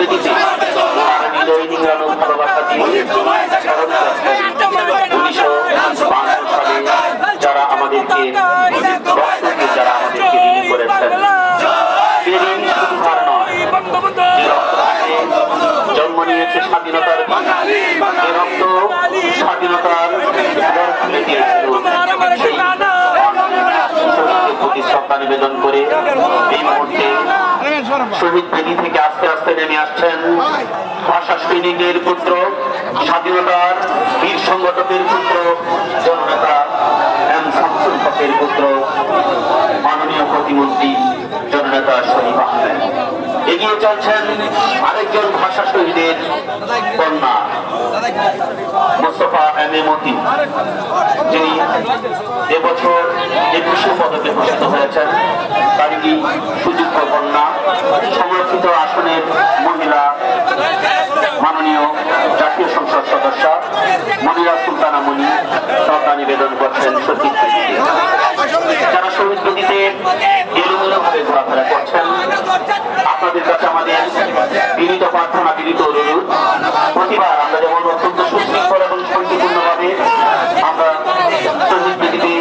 স্মৃতিতে তারা হৃদয় নিংড়ানো ভালোবাসা দিয়ে স্মরণ করছেন 1952 সালে যারা আমাদেরকে রক্ত দিয়ে যারা আমাদেরকে ঋণী করেছেন। সে ঋণ শুধু তার নয়, যে রক্ত জন্ম নিয়েছে স্বাধীনতার দিন, যে রক্ত স্বাধীনতার দ্বার খুলে দিয়েছিল, সেই শহীদদের প্রতি শ্রদ্ধা নিবেদন করে এই মুহূর্তে শহীদ বেদি থেকে আস্তে আস্তে নেমে আসছেন ভাষা সৈনিকের পুত্র, স্বাধীনতার বীর সংগঠকের পুত্র, জননেতা এম শামসুল হকের পুত্র, মাননীয় প্রতিমন্ত্রী জননেতা শরীফ আহমেদ। এগিয়ে চলছেন আরেকজন ভাষা শহীদের কন্যা মোস্তফা এম এ মতি, যিনি এবছর 21শে পদকে ভূষিত হয়েছেন। তারই সুযোগ্য কন্যা, সংরক্ষিত আসনের মহিলা, মাননীয় জাতীয় সংসদ সদস্য মনিরা সুলতানা মনি শ্রদ্ধা নিবেদন করছেন শহীদ বেদিতে। যারা শহীদ বেদিতে এলোমেলোভাবে ঘোরাফেরা করছেন, আপনাদের কাছে আমাদের বিনীত প্রার্থনা, বিনীত অনুরোধ, প্রতিবার আমরা যেমন অত্যন্ত সুশৃঙ্খল এবং শান্তিপূর্ণভাবে আমরা শহীদ বেদিতে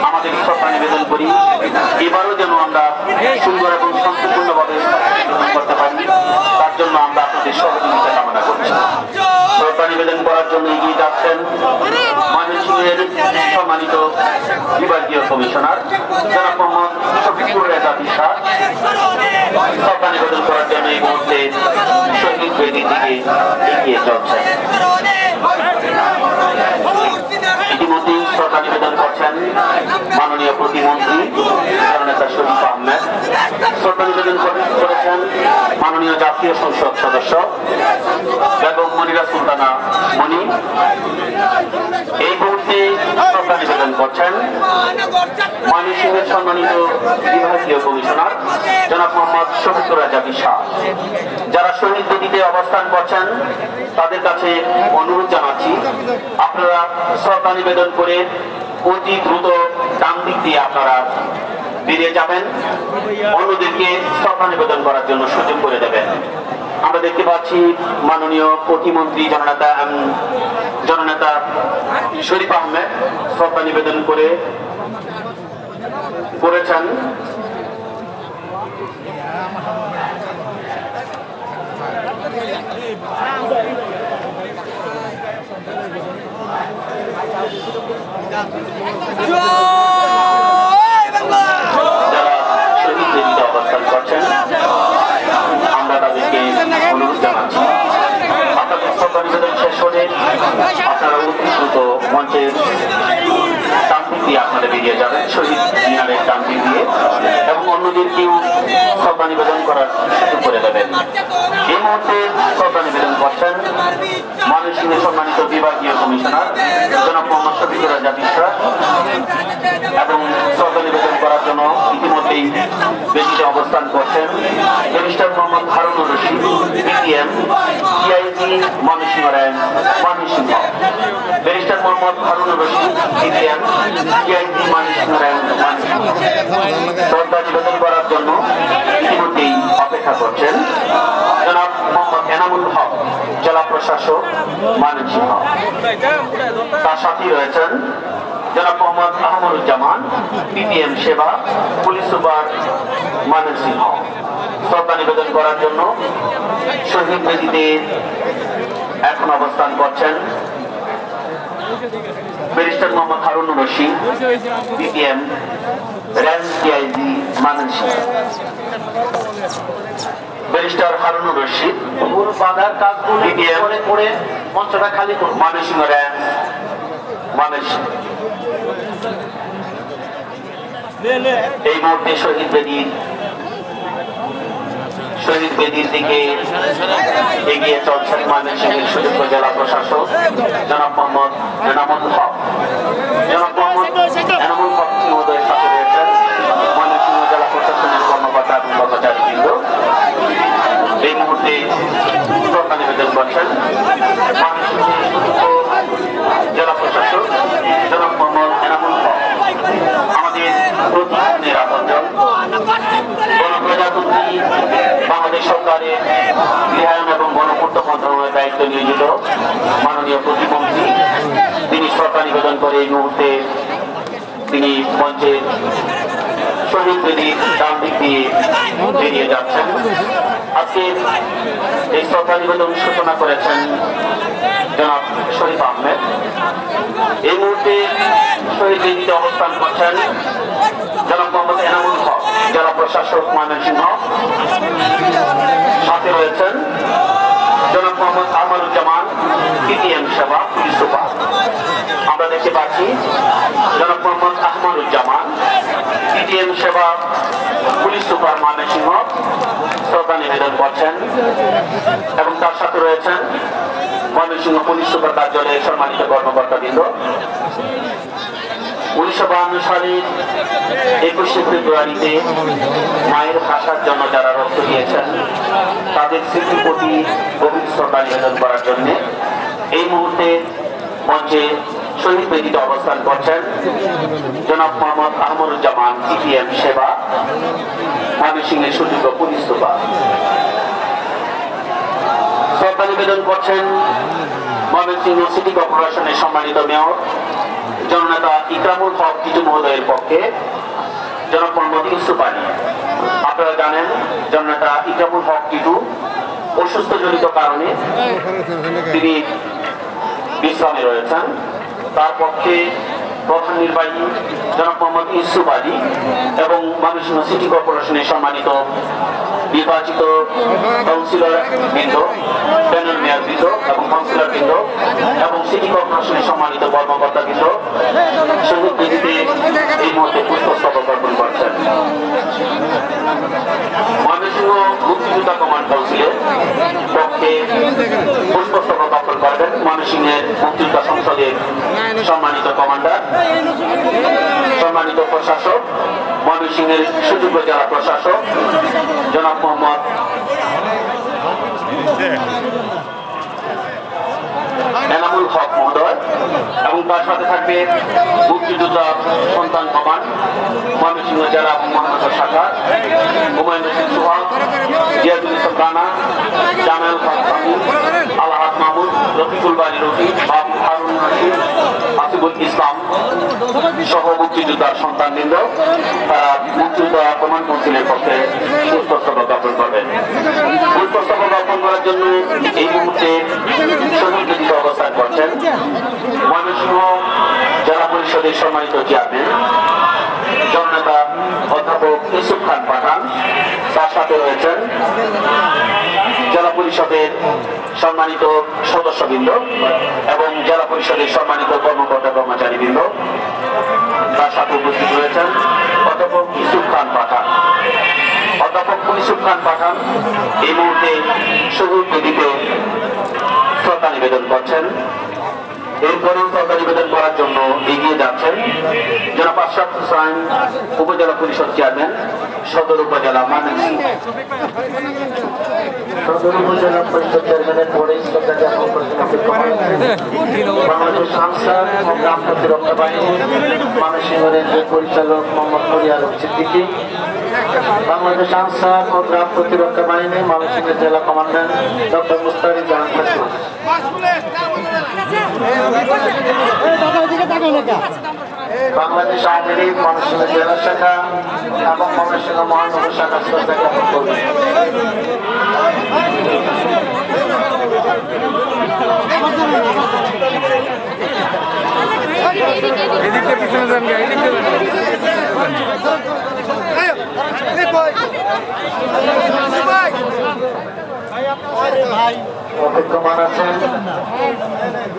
আমাদের শ্রদ্ধা নিবেদন করি, এবারও যেন আমরা সুন্দর এবং শান্তিপূর্ণভাবে করতে পারি, তার জন্য আমরা আপনাদের সহযোগিতা কামনা করছি। শ্রদ্ধা নিবেদন করার জন্য এগিয়ে যাচ্ছেন ময়মনসিংহের সম্মানিত বিভাগীয় কমিশনার জনাব মোহাম্মদ শফিকুর রেজা বিশা। শ্রদ্ধা নিবেদন করার জন্য এই মুহূর্তে শহীদ বেদি থেকে এগিয়ে চলছেন। ইতিমধ্যেই শ্রদ্ধা নিবেদন করছেন মাননীয় প্রতিমন্ত্রী জননেতা শরীফ আহমেদ। শ্রদ্ধা নিবেদন করেছেন মাননীয় জাতীয় সংসদ সদস্য বেগম মনিরা সুলতানা মনি। এই মুহূর্তে শ্রদ্ধা নিবেদন করছেন ময়মনসিংহের সম্মানিত বিভাগীয় কমিশনার জনাব মোহাম্মদ শফিকুর রেজা বিশা। যারা শহীদ বেদিতে অবস্থান করছেন তাদের কাছে অনুরোধ জানাচ্ছি, আপনারা শ্রদ্ধা নিবেদন করে অতি দ্রুত ডান দিক দিয়ে আপনারা বেরিয়ে যাবেন, অন্যদেরকে শ্রদ্ধা নিবেদন করার জন্য সুযোগ করে দেবেন। আমরা দেখতে পাচ্ছি মাননীয় প্রতিমন্ত্রী জননেতা শরীফ আহমেদ শ্রদ্ধা নিবেদন করেছেন। অবস্থান করছেন আমরা তাদেরকে অনুরোধ জানাচ্ছি, আপনাদের শ্রদ্ধা নিবেদন শেষ হলে আপনারা অতি দ্রুত মঞ্চের ডান দিক দিয়ে আপনারা বেরিয়ে যাবেন, শহীদ মিনারের ডান দিক দিয়ে, এবং অন্যদেরকেও শ্রদ্ধা নিবেদন করার সুযোগ করে দেবেন। এই মুহূর্তে শ্রদ্ধা নিবেদন করছেন ময়মনসিংহের সম্মানিত বিভাগীয় কমিশনার জনাব মোহাম্মদ শফিকুর রেজা বিশা, এবং শ্রদ্ধা নিবেদন করার জন্য ইতিমধ্যেই বেদিতে অবস্থান করছেন barrister Mohammad Harunur Rashid, BPM, TIG Mymensingh rank Mymensingh. Barrister Mohammad Harunur Rashid, BPM, TIG Mymensingh rank Mymensingh শ্রদ্ধা নিবেদন করার জন্য ইতিমধ্যেই অপেক্ষা করছেন জনাব মোহাম্মদ এনামুল হক, জেলা প্রশাসক ময়মনসিংহ। তার সাথে রয়েছেন জনাব মোহাম্মদ আহমদুজ্জামান, বিপিএম সেবা, পুলিশ সুপার ময়মনসিংহ। শ্রদ্ধা নিবেদন করার জন্য শহীদ বেদিতে এখন অবস্থান করছেন barrister Mohammad Harunur Rashid, BPM, rank TIG Mymensingh. Barrister Harunur Rashid বাধার কাজগুলো করে মঞ্চটা খালি করুন। ময়মনসিংহ র্যাঙ্ক ময়মনসিংহ। এই মুহূর্তে শহীদ বেদির দিকে এগিয়ে চলছেন ময়মনসিংহের সুযোগ্য জেলা প্রশাসক জনাব মোহাম্মদ এনামুল হক। জনাব মোহাম্মদ এনামুল হক মহোদয়ের সাথে রয়েছেন ময়মনসিংহ জেলা প্রশাসনের কর্মকর্তা এবং কর্মচারীবৃন্দ। এই মুহূর্তে শ্রদ্ধা নিবেদন করছেন ময়মনসিংহের সুযোগ্য জেলা প্রশাসক জনাব মোহাম্মদ এনামুল হক। আমাদের প্রতিদিনের আপনজন গণপ্রজাতন্ত্রী বাংলাদেশ সরকারের গৃহায়ন এবং গণপূর্ত মন্ত্রণালয়ের দায়িত্ব নিয়োজিত মাননীয় প্রতিমন্ত্রী, তিনি শ্রদ্ধা নিবেদন করে এই মুহূর্তে তিনি মঞ্চের শহীদ বেদির ডান দিক দিয়ে বেরিয়ে যাচ্ছেন। আজকে এই শ্রদ্ধা নিবেদন সূচনা করেছেন জনাব শরীফ আহমেদ। এই মুহূর্তে শহীদ বেদিতে অবস্থান করছেন জনাব মোহাম্মদ এনামুল হক, জেলা প্রশাসক ময়মনসিংহ। সাথে রয়েছেন জনাব মোহাম্মদ আমারুজ্জামান, পিটিএম সেবা, পুলিশ সুপার। আমরা দেখতে পাচ্ছি জনাব মোহাম্মদ আহমারুজ্জামান, পিটিএম সেবা, পুলিশ সুপার ময়মনসিংহ শ্রদ্ধা নিবেদন করছেন এবং তার সাথে রয়েছেন ময়মনসিংহ পুলিশ সুপার কার্যালয়ের সম্মানিত কর্মকর্তাবৃন্দ। 1952 সালের 21শে ফেব্রুয়ারিতে মায়ের ভাষার জন্য যারা রক্ত দিয়েছেন তাদের স্মৃতির প্রতি গভীর শ্রদ্ধা নিবেদন করার জন্য এই মুহূর্তে মঞ্চে শহীদ বেদিতে অবস্থান করছেন জনাব মোহাম্মদ আহমদুজ্জামান, সিপিএম সেবা, ময়মনসিংহের সুযোগ্য পুলিশ সুপার। শ্রদ্ধা নিবেদন করছেন ময়মনসিংহ সিটি কর্পোরেশনের সম্মানিত মেয়র জননেতা ইকরামুল হক টিটু মহোদয়ের পক্ষে জনাব মোহাম্মদ ইউসুফ আলী। আপনারা জানেন জননেতা ইকরামুল হক টিটু অসুস্থজনিত কারণে তিনি বিশ্রামে রয়েছেন। তার পক্ষে প্রধান নির্বাহী জনাব মোহাম্মদ ইউসুফ আলী এবং ময়মনসিংহ সিটি কর্পোরেশনের সম্মানিত নির্বাচিত কাউন্সিলর বৃন্দ, প্যানেল মেয়র বৃন্দ এবং কাউন্সিলর বৃন্দ এবং সিটি কর্পোরেশনের সম্মানিত কর্মকর্তা বৃন্দ শহীদ বেদিতে এই মুহূর্তে পুষ্পস্তবক অর্পণ করছেন। ময়মনসিংহ মুক্তিযোদ্ধা কমান্ড কাউন্সিলের পক্ষে পুষ্পস্তবক অর্পণ করবেন ময়মনসিংহের মুক্তিযোদ্ধা সংসদের সম্মানিত কমান্ডার, সম্মানিত প্রশাসক, ময়মনসিংহের সুযোগ্য জেলা প্রশাসক জনাব মোহাম্মদ এনামুল হক মহোদয় এবং তার সাথে থাকবে মুক্তিযোদ্ধা সন্তান কমান্ড ময়মনসিংহ জেলা এবং মহানগর শাখা, হুমায়ুন রশিদ সোহাগ, জিয়াদুল ইসলাম রানা, জামাল হক সামি, আলাহাদ মাহমুদ, রফিকুল বাড়ি রফি, বাবু হারুন রশিদ, আসিফুল ইসলাম সহ মুক্তিযোদ্ধার সন্তানবৃন্দ তারা মুক্তিযোদ্ধা কমান্ড কাউন্সিলের পক্ষে পুষ্পস্তবক অর্পণ করবেন। পুষ্পস্তবক অর্পণ করার জন্য এই মুহূর্তে শহীদ বেদিতে অবস্থান করছেন ময়মনসিংহ জেলা পরিষদের সম্মানিত চেয়ারম্যান জননেতা অধ্যাপক ইউসুফ খান পাঠান। তার সাথে রয়েছেন জেলা পরিষদের সম্মানিত সদস্যবৃন্দ এবং জেলা পরিষদের সম্মানিত কর্মকর্তা কর্মচারীবৃন্দ। তার সাথে উপস্থিত রয়েছেন অধ্যাপক ইউসুফ খান পাঠান। অধ্যাপক ইউসুফ খান পাঠান এই মুহূর্তে শহীদ বেদিতে শ্রদ্ধা নিবেদন করছেন। এরপরেও শ্রদ্ধা নিবেদন করার জন্য এগিয়ে যাচ্ছেন জনাব আশরাফ হোসাইন, উপজেলা পরিষদ চেয়ারম্যান, সদর উপজেলা ময়মনসিংহ। সদর উপজেলা পরিষদ চেয়ারম্যানের পরে শ্রদ্ধা জ্ঞাপন করছেন বাংলাদেশ আনসার ও গ্রাম প্রতিরক্ষা বাহিনী ময়মনসিংহ রেঞ্জের পরিচালক মোহাম্মদ ফরিয়াদ সিদ্দিকী, বাংলাদেশ আনসার ও গ্রাম প্রতিরক্ষা বাহিনী ময়মনসিংহ জেলা কমান্ডার ডক্টর মুস্তারিক জাহান খাতুন, বাংলাদেশ আওয়ামী লীগ ময়মনসিংহ জেলা শাখা এবং ময়মনসিংহ মহানগর শাখা শ্রদ্ধা জ্ঞাপন করবেন। এদিকে পিছনে যান, এদিকে অপেক্ষমান আছেন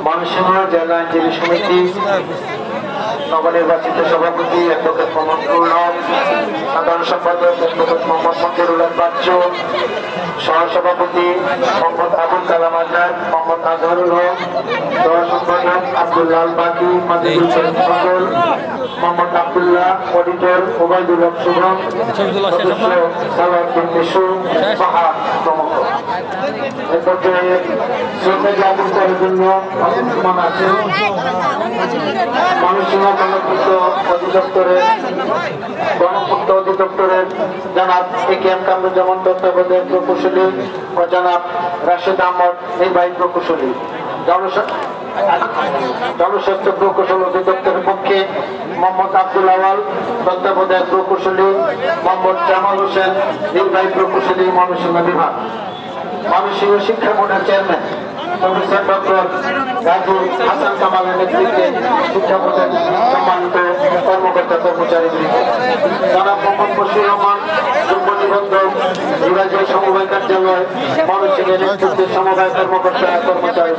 ময়মনসিংহ জেলা আইনজীবী সমিতি নবনির্বাচিত সভাপতি অ্যাডভোকেট মোহাম্মদ পূর্ণব, সাধারণ সম্পাদক অ্যাডভোকেট মোহাম্মদ মঞ্জুরুল্লাহ বাচ্চু, সহসভাপতি মোহাম্মদ আবুল কালাম আজাদ, মোহাম্মদ আজহারুল হক, সহ সম্পাদক আব্দুল্লাহ বাকি, মাজিদুল করিম সকল, মোহাম্মদ আব্দুল্লাহ, অডিটর ওবায়দুল হক শুভম, সদস্য সালাউদ্দিন মিশু, ফাহাদ প্রমুখ। এ পর্যায়ে শ্রদ্ধা জ্ঞাপন করার জন্য অপেক্ষমান আছেন ময়মনসিংহ গণপূর্ত অধিদপ্তরের গণপূর্ত অধিদপ্তরের জনাব এ.কে.এম. কামরুজ্জামান তত্ত্বাবধায়ক প্রকৌশলী ও জনাব রাশেদ আহমদ নির্বাহী প্রকৌশলী। জনস্বাস্থ্য প্রকৌশল অধিদপ্তরের পক্ষে মোহাম্মদ আব্দুল আওয়াল তত্ত্বাবধায়ক প্রকৌশলী, মোহাম্মদ জামাল হোসেন নির্বাহী প্রকৌশলী ময়মনসিংহ বিভাগ। ময়মনসিংহ শিক্ষা বোর্ডের chairman professor doctor Raju Hasan কামালের নেতৃত্বে শিক্ষা বোর্ডের সম্মানিত কর্মকর্তা কর্মচারী জনাব মোহাম্মদ বশির রহমান যুগ্ম নিবন্ধক বিভাগীয় সমবায় কার্যালয় ময়মনসিংহের নেতৃত্বে সমবায় কর্মকর্তা কর্মচারী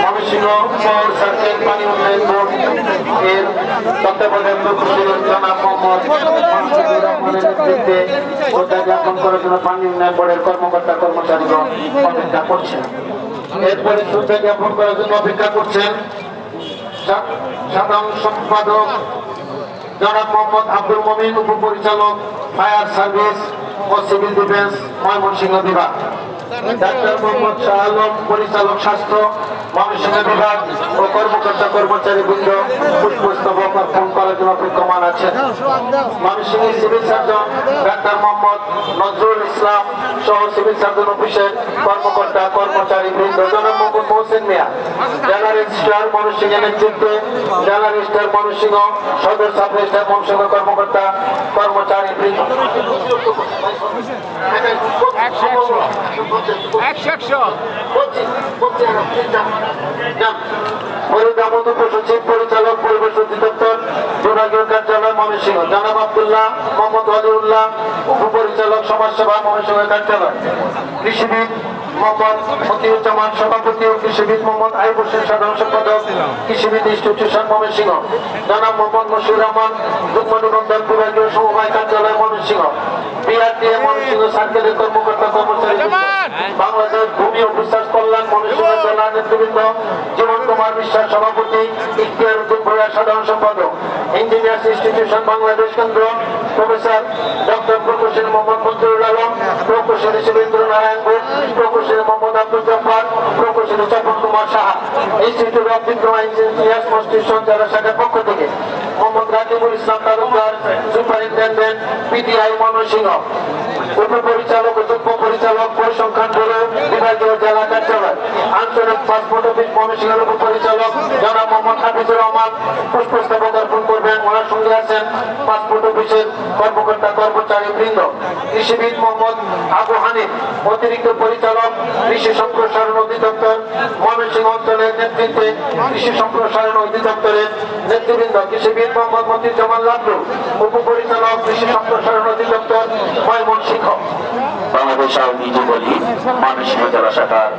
ময়মনসিংহ শহর সার্কেল পানি উন্নয়ন বোর্ড এর তত্ত্বাবধায়ক প্রকৌশলী জনাব মোহাম্মদ মনসুরুর রহমানের নেতৃত্বে শ্রদ্ধা জ্ঞাপন করার জন্য পানি উন্নয়ন বোর্ডের কর্মকর্তা কর্মচারীগণ অপেক্ষা করছেন। এরপরে শ্রদ্ধা জ্ঞাপন করার জন্য অপেক্ষা করছেন সাধারণ সম্পাদক জনাব মোহাম্মদ আব্দুল মমিন, উপপরিচালক ফায়ার সার্ভিস ও সিভিল ডিফেন্স ময়মনসিংহ বিভাগ, ডাক্তার মোহাম্মদ শাহ আলম, পরিচালক স্বাস্থ্য ময়মনসিংহ বিভাগ ও কর্মকর্তা কর্মচারী বৃন্দ পুষ্পস্তবক অর্পণ করার জন্য অপেক্ষমান আছেন। Mymensingh civil surgeon doctor Mohammad Nazrul Islam সহ সিভিল সার্জন অফিসের কর্মকর্তা কর্মচারী বৃন্দ, জনাব মোহাম্মদ মোহসেন মিয়া জেলা রেজিস্ট্রার ময়মনসিংহের নেতৃত্বে জেলা রেজিস্ট্রার ময়মনসিংহ, সদর সাব রেজিস্ট্রার ময়মনসিংহ কর্মকর্তা কর্মচারী বৃন্দ, উপসচিব পরিচালক পরিবেশ অধিদপ্তর বিভাগীয় কার্যালয় ময়মনসিংহ জনাব আব্দুল্লাহ মোহাম্মদ ওয়ালিউল্লাহ, উপপরিচালক সমাজসেবা ময়মনসিংহ কার্যালয়, কৃষিবিদ মোহাম্মদ মতিউজ্জামান সভাপতি ও কৃষিবিদ মোহাম্মদ আইব হোসেন সাধারণ সম্পাদক কৃষিবিদ ইনস্টিটিউশন ময়মনসিংহ, জনাব মোহাম্মদ মশিউর রহমান যুগ্ম নিবন্ধক বিভাগীয় সমবায় কার্যালয় ময়মনসিংহ, বিআরটিএ ময়মনসিংহ সার্কেলের কর্মকর্তা কর্মচারী, বাংলাদেশ ভূমি অফিসার্স কল্যাণ ময়মনসিংহ জেলা নেতৃবৃন্দ, জীবন কুমার বিশ্বাস সভাপতি, ইখতিয়ার উদ্দিন ভূঁইয়া সাধারণ সম্পাদক, ইঞ্জিনিয়ার্স ইনস্টিটিউশন বাংলাদেশ কেন্দ্র, প্রফেসর ডক্টর প্রকৌশলী মোহাম্মদ মঞ্জুরুল আলম, প্রকৌশলী শিবেন্দ্র নারায়ণ ঘোষ, প্রকৌশলী মোহাম্মদ আব্দুল জব্বার, প্রকৌশলী Tapan Kumar Saha, institute of diploma engineers constitution জেলা শাখার পক্ষ থেকে মোহাম্মদ রাকিবুল ইসলাম তালুকদার, সুপারিনটেন্ডেন্ট পিটিআই ময়মনসিংহ, উপপরিচালক ও যুগ্ম পরিচালক পরিসংখ্যান ব্যুরো বিভাগীয় জেলা কার্যালয়, আঞ্চলিক পাসপোর্ট অফিস ময়মনসিংহের উপপরিচালক জনাব মোহাম্মদ হাফিজুর রহমান পুষ্পস্তবক অর্পণ করবেন। ওনার সঙ্গে আছেন পাসপোর্ট অফিসের কর্মকর্তা কর্মচারী বৃন্দ, কৃষিবিদ মোহাম্মদ আবু হানিফ, অতিরিক্ত পরিচালক কৃষি সম্প্রসারণ অধিদপ্তর ময়মনসিংহ অঞ্চলের নেতৃত্বে কৃষি সম্প্রসারণ অধিদপ্তরের নেতৃবৃন্দ, কৃষিবিদ মোহাম্মদ মতিউজ্জামান লাবলু, উপপরিচালক কৃষি সম্প্রসারণ অধিদপ্তর ময়মনসিংহ। বাংলাদেশ আওয়ামী লীগ ময়মনসিংহ জেলা শাখার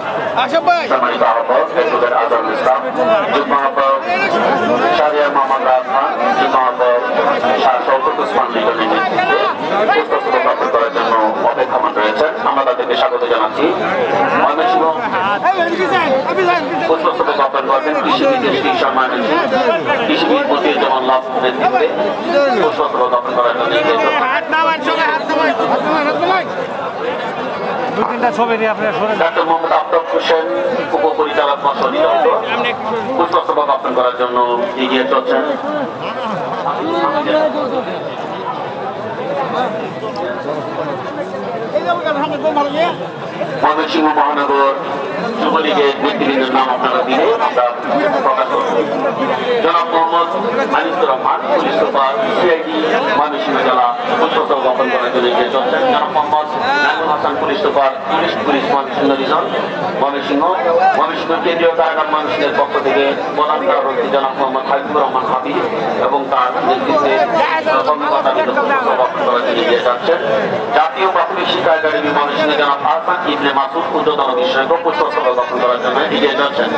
সম্মানিত আহ্বায়ক অ্যাডভোকেট আজহারুল ইসলাম, যুগ্ম আহ্বায়ক শাহরিয়ার মোহাম্মদ রাজমান, যুগ্ম আহ্বায়ক শাহ শওকত ওসমান লিটনের নেতৃত্বে পুষ্পস্তবক অর্পণ করার জন্য অপেক্ষমান রয়েছেন। আমরা তাদেরকে স্বাগত জানাচ্ছি। ময়মনসিংহ পুষ্পস্তবক অর্পণ করবেন কৃষিবিদ ইনস্টিটিউশন ময়মনসিংহ, কৃষিবিদ মতিউজ্জামান লাবলুর নেতৃত্বে পুষ্পস্তবক অর্পণ করার জন্য ডাক্তার মোহাম্মদ আফতাব হোসেন, উপপরিচালক মৎস্য অধিদপ্তর পুষ্পস্তবক অর্পণ করার জন্য এগিয়ে চলছেন। ময়মনসিংহ মহানগর যুবলীগের ব্যক্তিবৃন্দের নাম আপনারা দিলে আমরা প্রকাশ করব। জনাব Mohammad Anisur Rahman, police super CID Mymensingh জেলা পুষ্পস্তবক অর্পণ করার জন্য এগিয়ে চলছেন। জনাব Mohammad Nazmul Hasan, police super police Mymensingh reason Mymensingh কেন্দ্রীয় কারাগার ময়মনসিংহের পক্ষ থেকে প্রধান কারারক্ষী জনাব মোহাম্মদ হাবিবুর রহমান হাবিব এবং তার নেতৃত্বে কর্মকর্তাবৃন্দ পুষ্পস্তবক অর্পণ করার জন্য এগিয়ে যাচ্ছেন। জাতীয় প্রাথমিক শিক্ষা একাডেমি ময়মনসিংহ জনাব আহসান ইবনে মাসুদ, উচ্চতর বিশেষজ্ঞ পুষ্পস্তবক অর্পণ করার জন্য এগিয়ে যাচ্ছেন।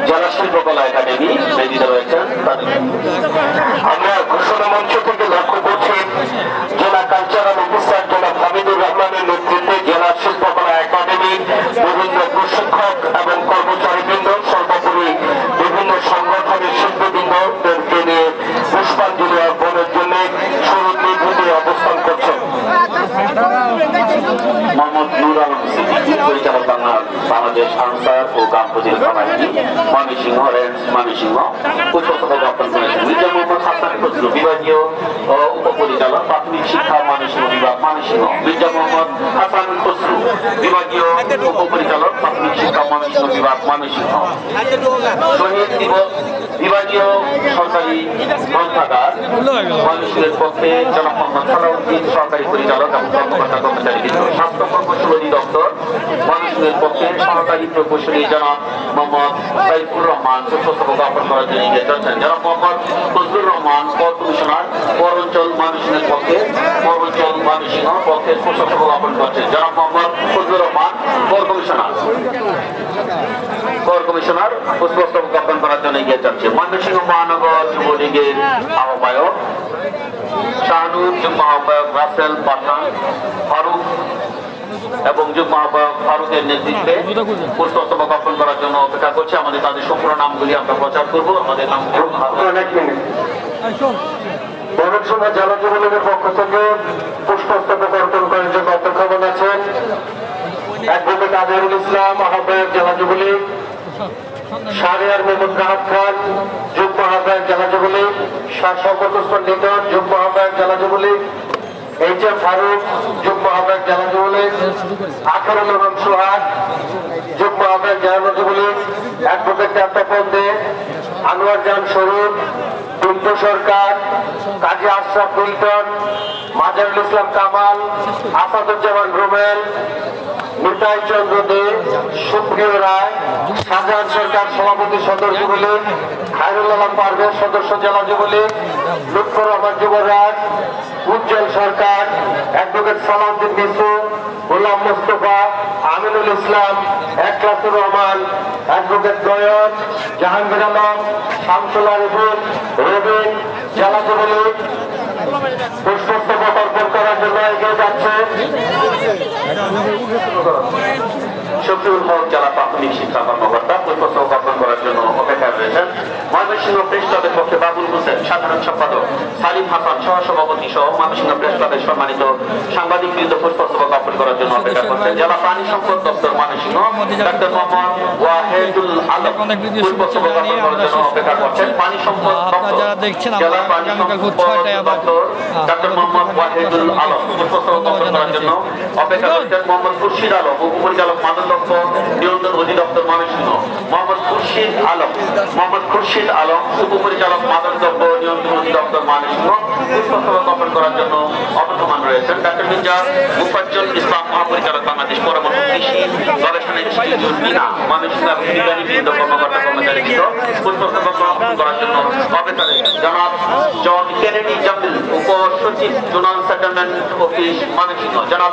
জেলা শিল্পকলা একাডেমি বেদিত রয়েছেন। আমরা ঘোষণা মঞ্চ থেকে লক্ষ্য করছি জেলা কালচারাল অফিসার জনাব হামিদুর রহমানের নেতৃত্বে জেলা শিল্পকলা একাডেমি বিভিন্ন প্রশিক্ষক এবং কর্মচারীবৃন্দ, সর্বোপরি বিভিন্ন সংগঠনের শিল্পবৃন্দদেরকে নিয়ে পুষ্পাঞ্জলি অর্পণের জন্য শহীদ নির্ভূতে অবস্থান করছেন। মোহাম্মদ নূর আলম সিদ্দিকী, পরিচালক বাংলাদেশ আনসার ও ফজিল খাবারি ময়মনসিংহ রেঞ্জ ময়মনসিংহ পুষ্পস্তবক অর্পণ করেছেন। মির্জা মোহাম্মদ হাসান ফজলু বিভাগীয় উপপরিচালক প্রাথমিক শিক্ষা ময়মনসিংহ বিভাগ ময়মনসিংহ। মির্জা মোহাম্মদ হাসান ফজলু বিভাগীয় উপপরিচালক প্রাথমিক শিক্ষা ময়মনসিংহ বিভাগ ময়মনসিংহ। শহীদ দিবস বিভাগীয় সরকারি গ্রন্থাগার ময়মনসিংহের পক্ষে জনাব মোহাম্মদ সালাউদ্দিন সহকারী পরিচালক এবং কর্মকর্তা কর্মচারীবৃন্দ। স্বাস্থ্য প্রকৌশল অধিদপ্তর ময়মনসিংহের পক্ষে সহকারী প্রকৌশলী জনাব মোহাম্মদ সাইফুর রহমান পুষ্পস্তবক অর্পণ করার জন্য এগিয়ে যাচ্ছেন। জনাব মোহাম্মদ ফজলুর রহমান পৌর কমিশনার পৌরাঞ্চল ময়মনসিংহের পক্ষে পৌরাঞ্চল ময়মনসিংহ পক্ষে পুষ্পস্তবক অর্পণ করছেন। জনাব মোহাম্মদ ফজলুর রহমান পৌর কমিশনার পুষ্পস্তবক অর্পণ করার জন্য এগিয়ে যাচ্ছে। ময়মনসিংহ মহানগর যুবলীগের আহ্বায়ক শাহানুর, যুগ্ম আহ্বায়ক রাসেল পাঠান ফারুক এবং যুগ্ম আহ্বায়ক ফারুকের নেতৃত্বে পুষ্পস্তবক অর্পণ করার জন্য অপেক্ষা করছে। আমাদের তাদের সম্পূর্ণ নামগুলি আমরা প্রচার করব। আমাদের নাম ময়মনসিংহ জেলা যুবলীগের পক্ষ থেকে পুষ্পস্তবক অর্পণ করার জন্য অপেক্ষমান আছেন অ্যাডভোকেট আজহারুল ইসলাম আহ্বায়ক জেলা যুবলীগ, শাহরিয়ার মোহাম্মদ রাহাত খান যুগ্ম আহ্বায়ক জেলা যুবলীগ, শাহ শওকত ওসমান লিটন যুগ্ম আহ্বায়ক জেলা যুবলীগ, এইচ এম ফারুক যুগ্ম আহ্বায়ক জেলা যুবলীগ, আখরুল ইসলাম সোহাগ যুগ্ম আহ্বায়ক জেলা যুবলীগ, অ্যাডভোকেট ডাক্তার দে, আনোয়ার জাহান শরীফ, পিন্টু সরকার, কাজী আশরাফ মিল্টন, মাজারুল ইসলাম কামাল, আসাদুজ্জামান রুমেল, নিতাই চন্দ্র দে, সুপ্রিয় রায়, শাহজাহান সরকার সভাপতি সদর যুবলীগ, খায়রুল আলম পারভেজ সদস্য জেলা যুবলীগ, লুৎফর রহমান যুবরাজ, উজ্জ্বল সরকার, অ্যাডভোকেট সালাউদ্দিন বিশু, গোলাম মোস্তফা, আমিনুল ইসলাম, একলাসুর রহমান, অ্যাডভোকেট নয়ন, জাহাঙ্গীর আলম, শামসুল আরিফুল, রবিন জেলা যুবলীগ পুষ্পস্তবক অর্পণ করার জন্য এগিয়ে যাচ্ছে। শফিউল হক জেলা প্রাথমিক শিক্ষা কর্মকর্তা পুষ্পস্তবক অর্পণ করার জন্য অপেক্ষায় রয়েছেন। ময়মনসিংহ প্রেস ক্লাবের পক্ষে বাবুল হোসেন সাধারণ সম্পাদক, সালিম হাসান সহসভাপতি সহ ময়মনসিংহ প্রেস ক্লাবের সম্মানিত সাংবাদিকবৃন্দ পুষ্পস্তবক অর্পণ করার জন্য অপেক্ষা করছেন। জেলা প্রাণী সম্পদ দপ্তর ময়মনসিংহ ডাক্তার মোহাম্মদ ওয়াহেদুল আলম পুষ্পস্তবক অর্পণ করার জন্য অপেক্ষা করছেন। পানি সম্পদ দপ্তর জেলা পানি সম্পদ দপ্তর ডাক্তার মোহাম্মদ ওয়াহেদুল আলম পুষ্পস্তবক অর্পণ করার জন্য অপেক্ষা করছেন। মোহাম্মদ খুরশিদ আলম উপপরিচালক মাদক দ্রব্য নিয়ন্ত্রণ অধিদপ্তর ময়মনসিংহ, মোহাম্মদ খুরশিদ আলম উপপরিচালক মাদক দ্রব্য নিয়ন্ত্রণ অধিদপ্তর ময়মনসিংহ পুষ্পস্তবক অর্পণ করার জন্য অবর্তমান রয়েছেন। ডাক্তার মির্জা মুফাজ্জল ইসলাম মহাপরিচালক বাংলাদেশ পরামর্শ কৃষি গবেষণা ইনস্টিটিউট বিনা ময়মনসিংহ এবং বিজ্ঞানী বৃন্দ কর্মকর্তা কর্মচারীবৃন্দ পুষ্পস্তবক অর্পণ করার জন্য অপেক্ষা রয়েছেন। জনাব জন কেনেডি জামিল উপসচিব জোনাল সেটেলমেন্ট অফিস ময়মনসিংহ, জনাব